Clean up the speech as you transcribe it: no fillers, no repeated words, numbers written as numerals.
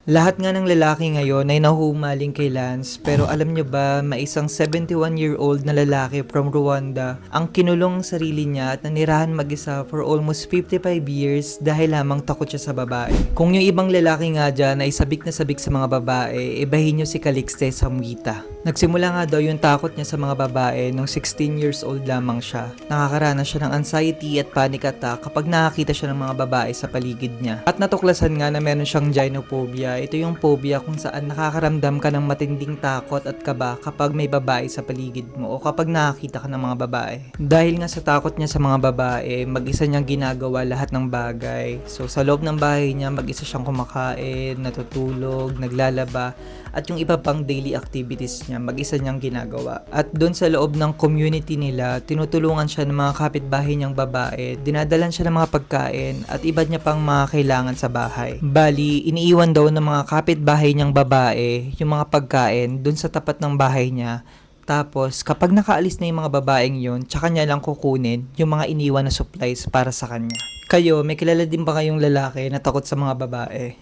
Lahat nga ng lalaki ngayon ay nahuhumaling kay Lance, pero alam nyo ba, may isang 71-year-old na lalaki from Rwanda ang kinulong ang sarili niya at nanirahan mag-isa for almost 55 years dahil lamang takot siya sa babae. Kung yung ibang lalaki nga dyan ay sabik na sabik sa mga babae, ibahin nyo si Calixte Samwita. Nagsimula nga daw yung takot niya sa mga babae nung 16 years old lamang siya. Nakakaranas siya ng anxiety at panic attack kapag nakakita siya ng mga babae sa paligid niya. At natuklasan nga na meron siyang gynophobia. Ito yung phobia kung saan nakakaramdam ka ng matinding takot at kaba kapag may babae sa paligid mo o kapag nakakita ka ng mga babae. Dahil nga sa takot niya sa mga babae, mag-isa niyang ginagawa lahat ng bagay. So sa loob ng bahay niya, mag-isa siyang kumakain, natutulog, naglalaba, at yung iba pang daily activities niya, mag-isa niyang ginagawa. At doon sa loob ng community nila, tinutulungan siya ng mga kapitbahay niyang babae, dinadalan siya ng mga pagkain, at iba niya pang mga kailangan sa bahay. Bali, iniiwan daw ng mga kapitbahay niyang babae yung mga pagkain doon sa tapat ng bahay niya. Tapos, kapag nakaalis na yung mga babaeng yun, tsaka niya lang kukunin yung mga iniwan na supplies para sa kanya. Kayo, may kilala din ba kayong lalaki na takot sa mga babae?